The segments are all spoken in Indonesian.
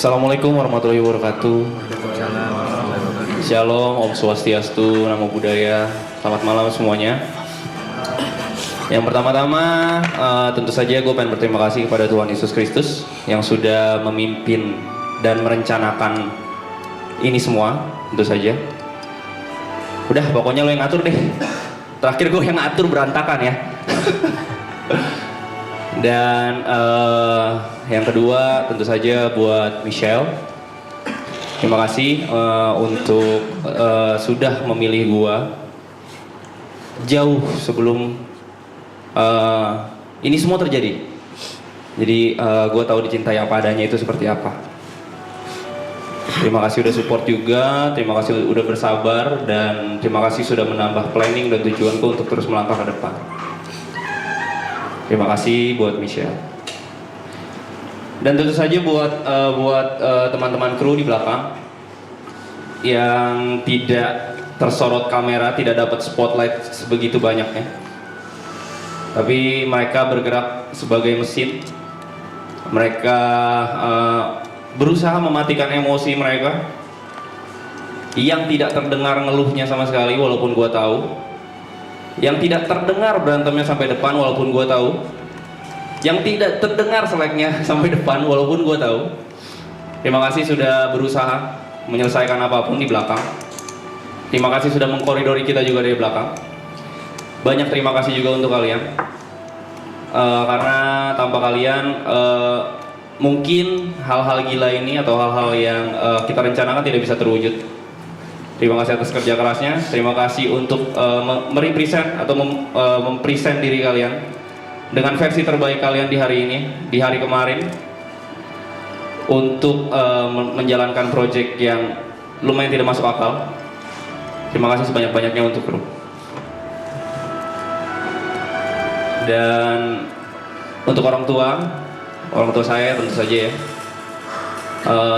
Assalamualaikum warahmatullahi wabarakatuh. Shalom, Om Swastiastu, Namo Buddhaya. Selamat malam semuanya. Yang pertama-tama, tentu saja gue pengen berterima kasih kepada Tuhan Yesus Kristus yang sudah memimpin dan merencanakan ini semua, tentu saja. Udah, pokoknya lo yang ngatur deh. Terakhir gue yang ngatur berantakan ya. Dan yang kedua tentu saja buat Michelle. Terima kasih untuk sudah memilih gua jauh sebelum ini semua terjadi. Jadi gua tahu dicintai apa adanya itu seperti apa. Terima kasih udah support juga, terima kasih udah bersabar, dan terima kasih sudah menambah planning dan tujuanku untuk terus melangkah ke depan. Terima kasih buat Michelle. Dan tentu saja buat teman-teman kru di belakang yang tidak tersorot kamera, tidak dapat spotlight sebegitu banyaknya. Tapi mereka bergerak sebagai mesin. Mereka berusaha mematikan emosi mereka yang tidak terdengar ngeluhnya sama sekali, walaupun gua tahu. Yang tidak terdengar berantemnya sampai depan, walaupun gue tahu. Yang tidak terdengar seleknya sampai depan, walaupun gue tahu. Terima kasih sudah berusaha menyelesaikan apapun di belakang. Terima kasih sudah mengkoridori kita juga dari belakang. Banyak terima kasih juga untuk kalian. Karena tanpa kalian mungkin hal-hal gila ini atau hal-hal yang kita rencanakan tidak bisa terwujud. Terima kasih atas kerja kerasnya. Terima kasih untuk merepresent atau mempresent diri kalian dengan versi terbaik kalian di hari ini, di hari kemarin, untuk menjalankan project yang lumayan tidak masuk akal. Terima kasih sebanyak-banyaknya untuk kru. Dan untuk orang tua saya tentu saja ya.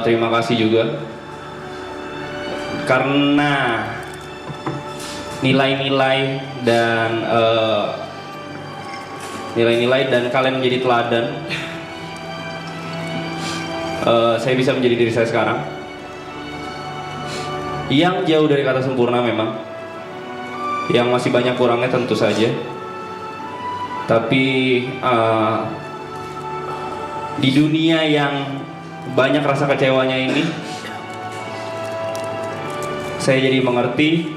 Terima kasih juga. Karena nilai-nilai dan kalian menjadi teladan, saya bisa menjadi diri saya sekarang yang jauh dari kata sempurna memang, yang masih banyak kurangnya tentu saja, tapi di dunia yang banyak rasa kecewanya ini, saya jadi mengerti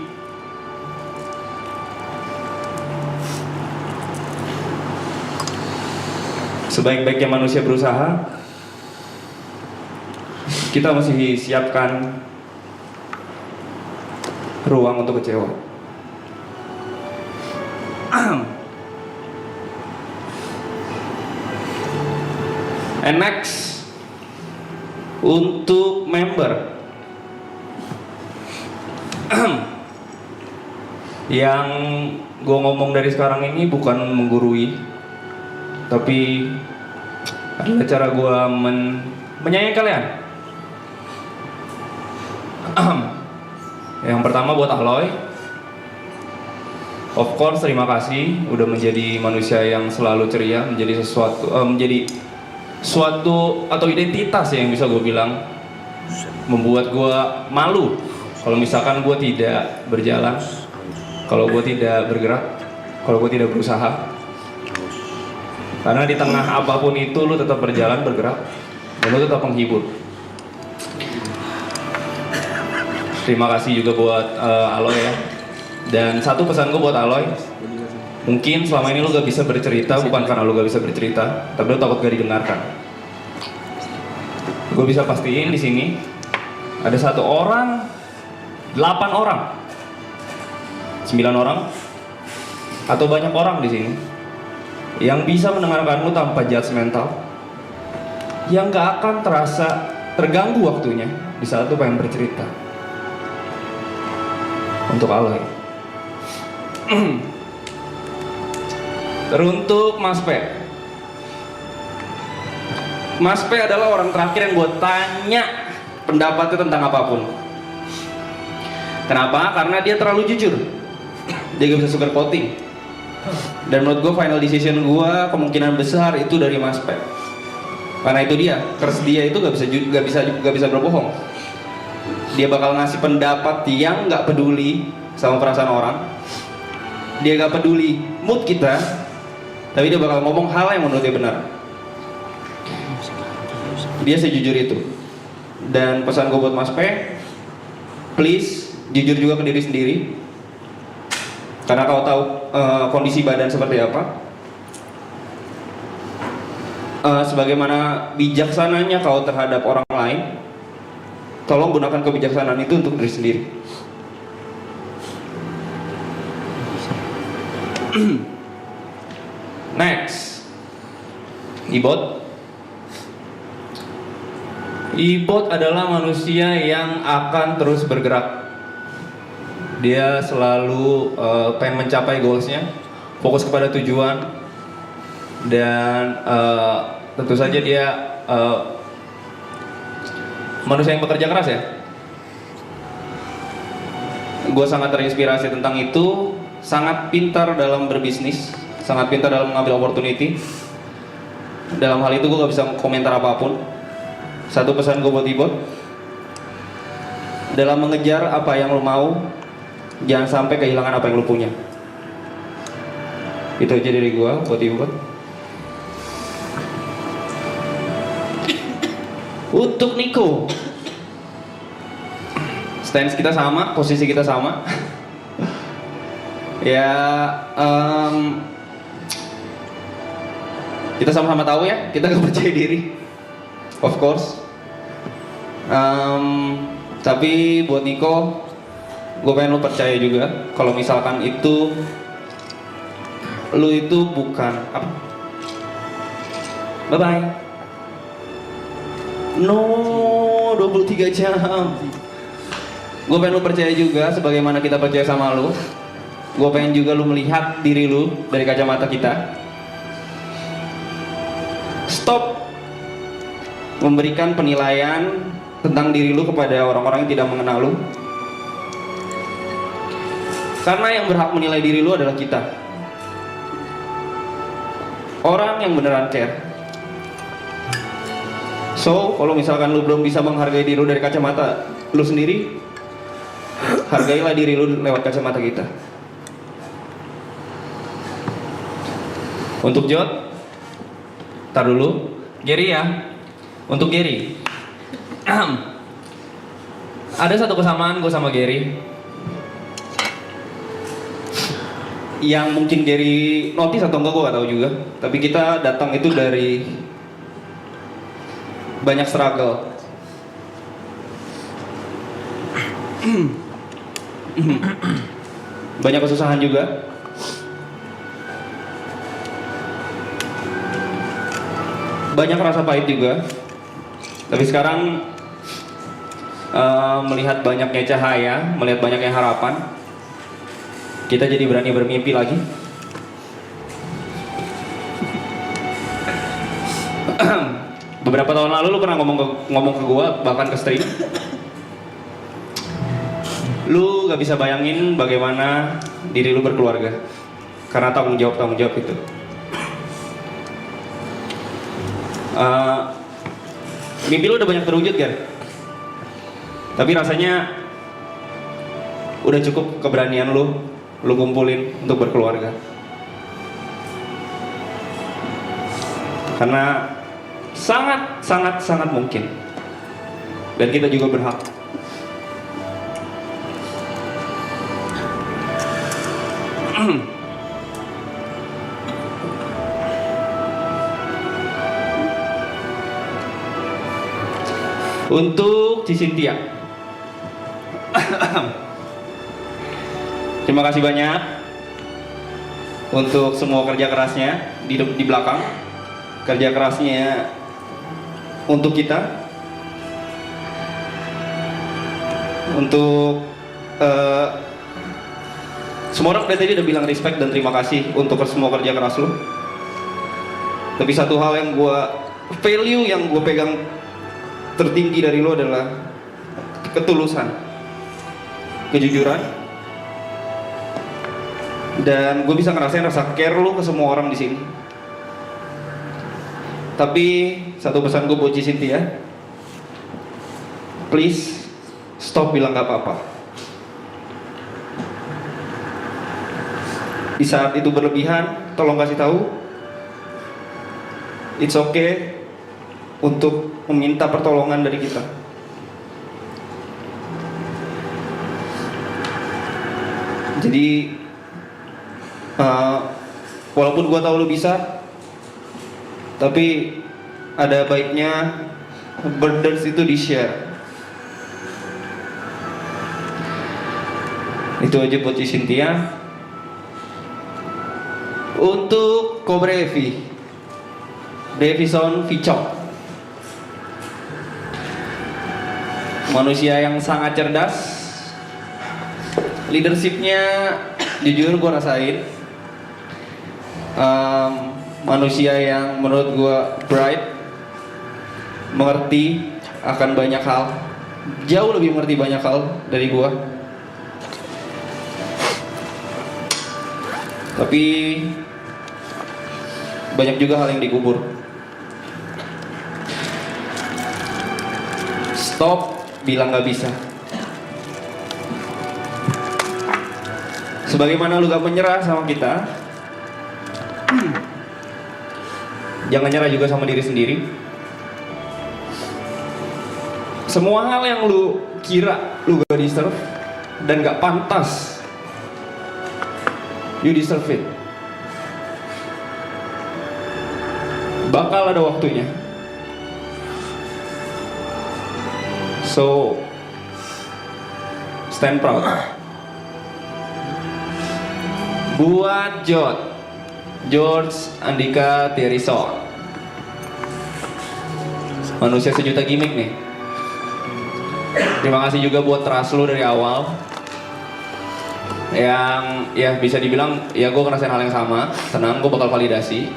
sebaik-baiknya manusia berusaha, kita masih siapkan ruang untuk kecewa. And next, untuk member yang gue ngomong dari sekarang ini bukan menggurui, tapi adalah cara gue menyayangi kalian. Yang pertama buat Aloy, of course terima kasih udah menjadi manusia yang selalu ceria, menjadi menjadi suatu atau identitas yang bisa gue bilang membuat gue malu kalau misalkan gue tidak berjalan, kalau gue tidak bergerak, kalau gue tidak berusaha. Karena di tengah apapun itu lu tetap berjalan, bergerak, dan lu tetap menghibur. Terima kasih juga buat Aloy ya. Dan satu pesan gue buat Aloy, mungkin selama ini lu gak bisa bercerita bukan karena lu gak bisa bercerita, tapi lu takut gak didengarkan. Gue bisa pastiin di sini ada 1 orang, 8 orang, 9 orang, atau banyak orang di sini yang bisa mendengarkanmu tanpa judgmental, yang gak akan terasa terganggu waktunya di saat lu pengen bercerita. Untuk Aloy. Teruntuk Mas P. Mas P adalah orang terakhir yang gue tanya pendapatnya tentang apapun. Kenapa? Karena dia terlalu jujur. Dia gak bisa sugar coating. Dan menurut gue final decision gue kemungkinan besar itu dari Mas P. Karena itu dia, kers dia itu gak bisa berbohong. Dia bakal ngasih pendapat yang nggak peduli sama perasaan orang. Dia gak peduli mood kita, tapi dia bakal ngomong hal yang menurut dia benar. Dia sejujur itu. Dan pesan gue buat Mas P, please jujur juga ke diri sendiri. Karena kau tahu kondisi badan seperti apa. Sebagaimana bijaksananya kau terhadap orang lain, tolong gunakan kebijaksanaan itu untuk diri sendiri. Next, Ibot adalah manusia yang akan terus bergerak. Dia selalu pengen mencapai goalsnya, fokus kepada tujuan, dan tentu saja dia manusia yang bekerja keras ya. Gue sangat terinspirasi tentang itu, sangat pintar dalam berbisnis, sangat pintar dalam mengambil opportunity. Dalam hal itu gue gak bisa komentar apapun. Satu pesan gue buat Ibot, dalam mengejar apa yang lo mau, jangan sampai kehilangan apa yang lo punya. Itu aja dari gue buat Ibot. Untuk Niko, stance kita sama, posisi kita sama. Ya, kita sama-sama tahu ya, kita gak percaya diri, of course. Tapi buat Niko, gue pengen lu percaya juga kalau misalkan itu lu itu bukan apa? Bye bye. No, 23 jam. Gue pengen lu percaya juga sebagaimana kita percaya sama lu. Gue pengen juga lu melihat diri lu dari kacamata kita. Stop memberikan penilaian tentang diri lu kepada orang-orang yang tidak mengenal lu. Karena yang berhak menilai diri lu adalah kita. Orang yang beneran care. So, kalau misalkan lu belum bisa menghargai diri lu dari kacamata lu sendiri, hargailah diri lu lewat kacamata kita. Untuk Jod, tar dulu. Gary ya. Untuk Gary, ada satu kesamaan gue sama Gary yang mungkin Gary notice atau enggak gue gak tahu juga. Tapi kita datang itu dari banyak struggle. Banyak kesusahan juga. Banyak rasa pahit juga. Tapi sekarang melihat banyaknya cahaya, melihat banyaknya harapan, kita jadi berani bermimpi lagi. Beberapa tahun lalu lu pernah ngomong ke gua, bahkan ke stream, lu gak bisa bayangin bagaimana diri lu berkeluarga karena tanggung jawab itu. Mimpi lu udah banyak terwujud kan? Tapi rasanya udah cukup keberanian lu kumpulin untuk berkeluarga. Karena sangat mungkin. Dan kita juga berhak. Untuk Cisintia, terima kasih banyak untuk semua kerja kerasnya di belakang, kerja kerasnya untuk kita, untuk semua orang dari tadi udah bilang respect dan terima kasih untuk semua kerja keras lu. Tapi satu hal yang value yang gue pegang tertinggi dari lo adalah ketulusan, kejujuran, dan gue bisa ngerasain rasa care lo ke semua orang di sini. Tapi satu pesan gue buat Cynthia, please stop bilang gak apa-apa. Di saat itu berlebihan, tolong kasih tahu. It's okay untuk meminta pertolongan dari kita. Jadi walaupun gua tahu lu bisa, tapi ada baiknya burdens itu di-share. Itu aja buat Cynthia. Untuk Kobrevi, Davison Vicok, manusia yang sangat cerdas. Leadershipnya jujur gue rasain. Manusia yang menurut gue bright, mengerti akan banyak hal, jauh lebih mengerti banyak hal dari gue. Tapi banyak juga hal yang dikubur. Stop bilang gak bisa. Sebagaimana lu gak menyerah sama kita, jangan nyerah juga sama diri sendiri. Semua hal yang lu kira lu gak deserve dan gak pantas, you deserve it. Bakal ada waktunya. So stand proud. Buat George Andika Thierison, manusia sejuta gimmick nih. Terima kasih juga buat trust lu dari awal. Yang ya bisa dibilang ya gue ngerasain hal yang sama. Tenang, gue bakal validasi.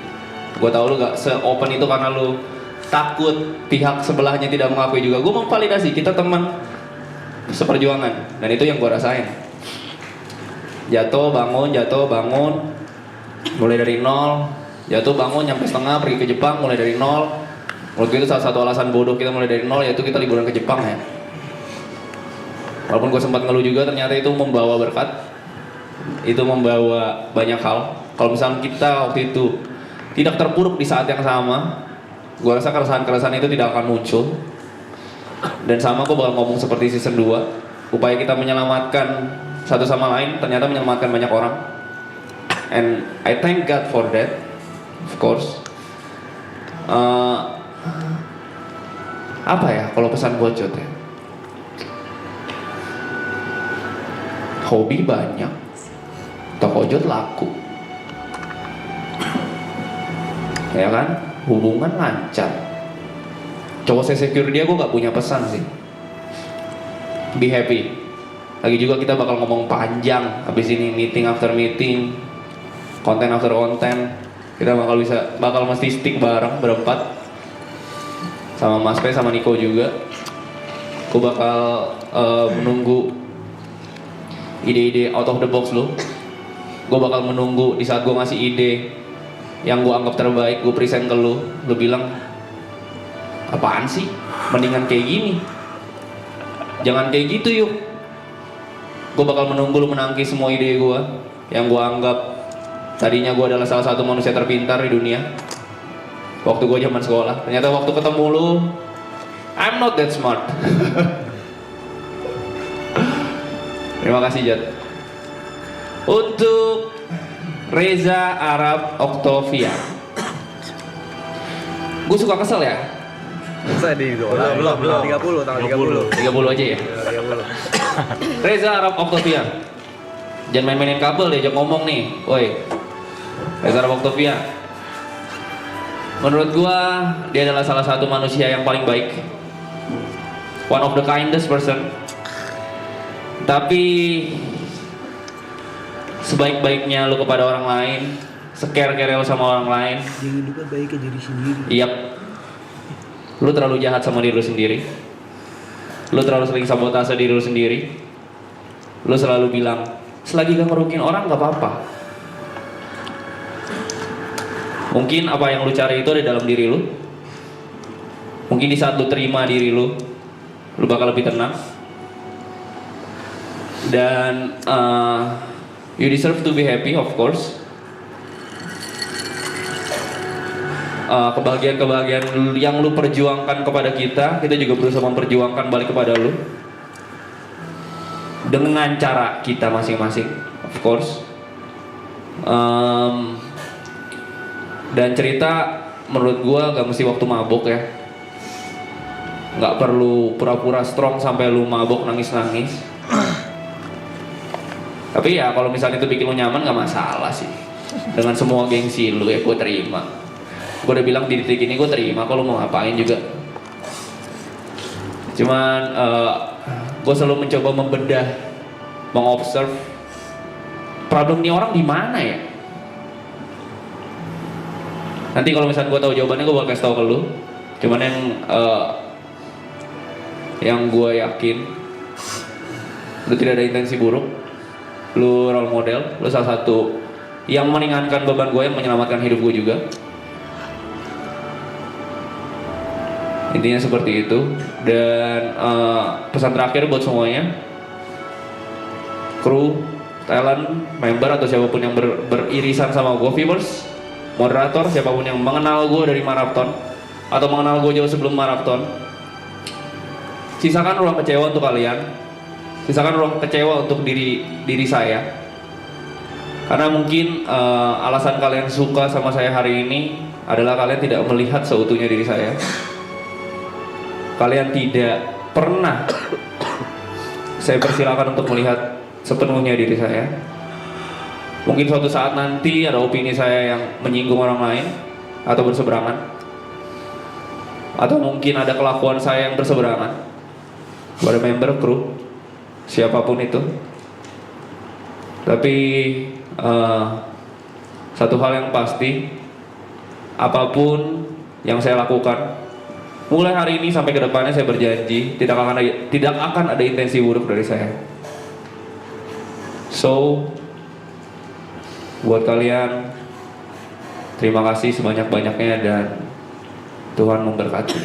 Gue tahu lu gak se-open itu karena lu takut pihak sebelahnya tidak mengakui juga. Gue memvalidasi, kita teman seperjuangan. Dan itu yang gue rasain. Jatuh, bangun. Mulai dari nol. Jatuh, bangun, nyampe setengah, pergi ke Jepang. Mulai dari nol. Menurut gue itu salah satu alasan bodoh kita mulai dari nol, yaitu kita liburan ke Jepang ya. Walaupun gue sempat ngeluh juga, ternyata itu membawa berkat. Itu membawa banyak hal. Kalau misalnya kita waktu itu tidak terpuruk di saat yang sama, gue rasa keresahan-keresahan itu tidak akan muncul. Dan sama gue bakal ngomong seperti season 2, upaya kita menyelamatkan satu sama lain ternyata menyelamatkan banyak orang. And I thank God for that, of course. Apa ya kalau pesan buat Jod ya? Hobi banyak, toko Jod laku, ya kan? Hubungan lancar. Cowok saya secure dia, gue gak punya pesan sih. Be happy. Lagi juga kita bakal ngomong panjang habis ini, meeting after meeting, konten after konten. Kita bakal mesti stick bareng berempat, sama Mas P sama Niko juga. Gue bakal menunggu ide-ide out of the box lo. Gue bakal menunggu di saat gue ngasih ide yang gue anggap terbaik, gue present ke lu bilang apaan sih, mendingan kayak gini, jangan kayak gitu yuk. Gue bakal menunggu lu menangki semua ide gue yang gue anggap tadinya gue adalah salah satu manusia terpintar di dunia waktu gue zaman sekolah. Ternyata waktu ketemu lu, I'm not that smart. Terima kasih Jad. Untuk Reza Arab Octavia, gue suka kesel ya. Saya di belum 30 tanggal 30 aja ya. 30. Reza Arab Octavia, jangan main-mainin kabel, diajak ngomong nih, woi. Reza Arab Octavia, menurut gue dia adalah salah satu manusia yang paling baik, one of the kindest person. Tapi sebaik-baiknya lu kepada orang lain, sekere-kere lu sama orang lain, jangan lupa baik ke diri sendiri. Yap. Lu terlalu jahat sama diri lu sendiri. Lu terlalu sering sabotase diri lu sendiri. Lu selalu bilang, selagi gak ngerugiin orang gak apa-apa. Mungkin apa yang lu cari itu ada dalam diri lu, Mungkin di saat lu terima diri lu bakal lebih tenang. Dan you deserve to be happy, of course. Kebahagiaan-kebahagiaan yang lu perjuangkan kepada kita juga berusaha memperjuangkan balik kepada lu dengan cara kita masing-masing, of course. Dan cerita menurut gua gak mesti waktu mabok ya, gak perlu pura-pura strong sampai lu mabok nangis-nangis. Tapi ya kalau misalnya itu bikin lu nyaman gak masalah sih. Dengan semua gengsi lu ya gua terima. Gue udah bilang di titik ini gue terima, kalau mau ngapain juga. Cuman gue selalu mencoba membedah, mengobserv problem nih orang di mana ya. Nanti kalau misalnya gue tahu jawabannya gue bakal kasih tahu ke lu. Cuman yang gue yakin, lu tidak ada intensi buruk. Lu role model, lu salah satu yang meringankan beban gue, yang menyelamatkan hidup gue juga. Intinya seperti itu. Dan pesan terakhir buat semuanya, kru, talent, member atau siapapun yang beririsan sama gue, viewers, moderator, siapapun yang mengenal gue dari maraton atau mengenal gue jauh sebelum maraton, sisakan ruang kecewa untuk kalian, sisakan ruang kecewa untuk diri saya. Karena mungkin alasan kalian suka sama saya hari ini adalah kalian tidak melihat seutuhnya diri saya. Kalian tidak pernah saya persilakan untuk melihat sepenuhnya diri saya. Mungkin suatu saat nanti ada opini saya yang menyinggung orang lain atau berseberangan, atau mungkin ada kelakuan saya yang berseberangan kepada member, kru, siapapun itu. Tapi satu hal yang pasti, apapun yang saya lakukan mulai hari ini sampai ke depannya, saya berjanji tidak akan ada intensi buruk dari saya. So, buat kalian, terima kasih sebanyak-banyaknya dan Tuhan memberkati.